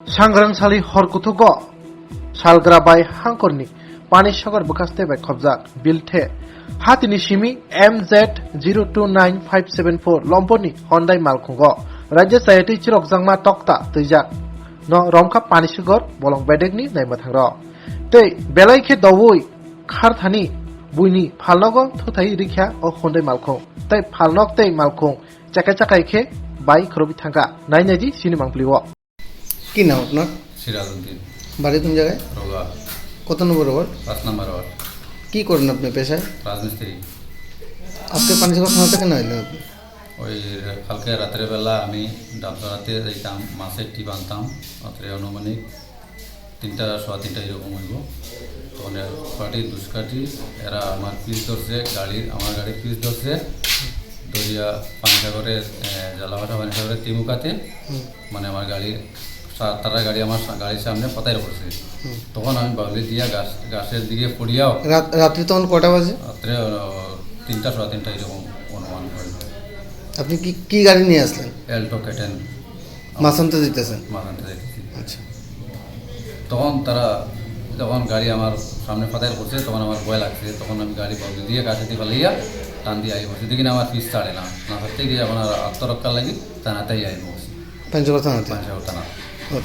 सांग्रांसालि हरकुथुग सालग्राबाय हांकरनि पानी सागर बखास्ते bye खबजाक बिलथे हातिनि Simi MZ029574 लम्पनि हन्दाय मालखुंग राज्य सायति चिरकजांमा तक्ता तैजाक न रमखा पानी सागर बोलं बेडेकनि नायमाथांग तै बेलायखे दवै खारथानि बुइनि फालनगो थुथाइ रिख्या अ हन्दाय मालखुं तै फालनग तै मालखुं चाका चाकाइखे बाय खरबि थांगा नायनायदि सिनेमांप्लिव কি নাম আপনার? সিরাজউদ্দিন। বাড়ি কোন জায়গায়? রোগা। কত নম্বর ওয়ার্ড? 5 নম্বর ওয়ার্ড। কি করেন আপনি পেশায়? রাজমিস্ত্রি। আজকে পানি সাগর থানা থেকে নাইলেন আপনি? ওই কালকে রাতের বেলা আমি ডাবসারাতে যাইতাম, মাছের টিপ আনতাম। রাত্রে আনুমানিক 3টা, 3:15 এরকম হইব। তখন পার্টি দুষ্কাটি এরা আমার পিস ধরছে, আমার গাড়ির পিস ধরছে, দরিয়া পানিসাগরে জালাভাটা পানিসাগরে তিমুকাতে, মানে আমার গাড়ির তারা গাড়ি আমার গাড়ির সামনে পাতায় পড়ছে। তখন আমি বাউলি দিয়া গাছের দিকে পড়িয়াও রাত্রি তখন কটা বাজে? রাত্রে 3টা, 3:15 এরকম অনুমান করি। আপনি কি গাড়ি নিয়ে আসলেন? এলটো কেটেন মাছ আনতে দিতেছেন? মাছ আনতে যাইতেছি। আচ্ছা, যখন গাড়ি আমার সামনে পাতায় পড়ছে তখন আমার ভয় লাগছে। তখন আমি গাড়ি বাউলি দিয়ে গাছে দিয়ে পালাইয়া টান দিয়ে আই বসে দেখি না আমার পিস ছাড়ে না ছাড়তে গিয়ে এখন আর আত্মরক্ষার লাগি টানাতেই আই বসি পাঞ্চগড় থানাতে। পাঞ্চগড় থানা।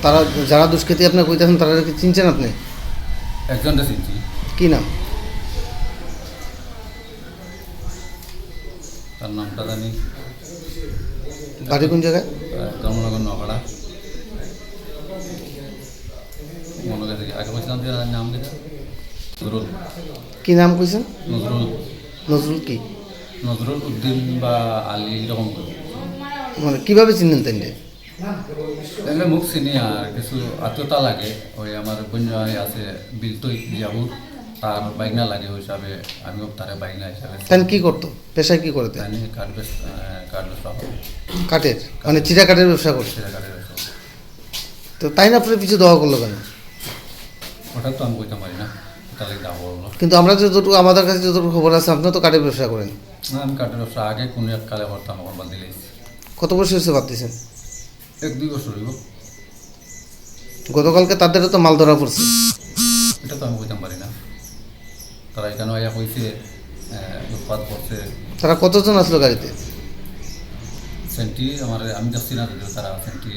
তারা যারা দুষ্কৃতী আপনার কইতেছেন তারা কি চিনছেন আপনি? একজনটা চিনছি। কি নাম? তার নামটা জানি। বাড়ি কোন জায়গায়? ধর্মনগর নগড়া। মনে করে আগে বলছিলাম যে নাম দিতে নজরুল। কি নাম কইছেন? নজরুল। নজরুল কি? নজরুল উদ্দিন বা আলী এরকম। মানে কিভাবে চিনেন তাই? এমনি মুখ চিনি আর কিছু আত্মীয়তা লাগে। ওই আমার বন্ধু আছে বিলতই যাবুর, তার বাইকনা লাগে ওই হিসাবে আমিও তারে বাইকনা হিসাবে। তাই কি করতো? পেশায় কি করতে? কাঠ ব্যবসা কাঠের, মানে চিরা কাঠের ব্যবসা করছে। কাঠের ব্যবসা। তো তাই না আপনার পিছু দেওয়া করলো কেন? ওটা তো আমি বলতে পারি না, তাহলে দাম বললো। কিন্তু আমরা যতটুকু আমাদের কাছে যতটুকু খবর আছে আপনি তো কাঠের ব্যবসা করেন। না, আমি কাঠের ব্যবসা আগে কোনো এক কালে করতাম, এখন বাদ দিলেই। কত বছর হয়েছে বাদ দিয়েছেন? 1-2 বছর হইব। গতকালকে তাদের তো মাল ধরা পড়ছে। এটা তো আমি বলতে পারি না, তারা এখানে আয়া কইছে উৎপাদ করছে। তারা কতজন আসলো গাড়িতে? সেন্টি আমি দেখছি না, যদিও তারা সেন্টি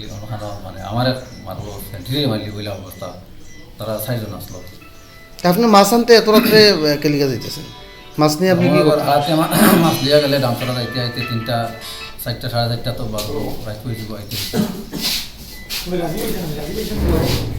মানে আমার মারবো সেন্টিরে মারলি বইলা অবস্থা। তারা 6 জন আসলো। আপনি মাছ আনতে এত রাত্রে কেলিকা দিতেছেন? মাছ নিয়ে আপনি কি করতেন? রাতে আমার মাছ লিয়া গেলে ডামসারা যাইতে আইতে 3টা, 4টা, 4:30 তো বাজবো, রাত হয়ে যাব আইতে।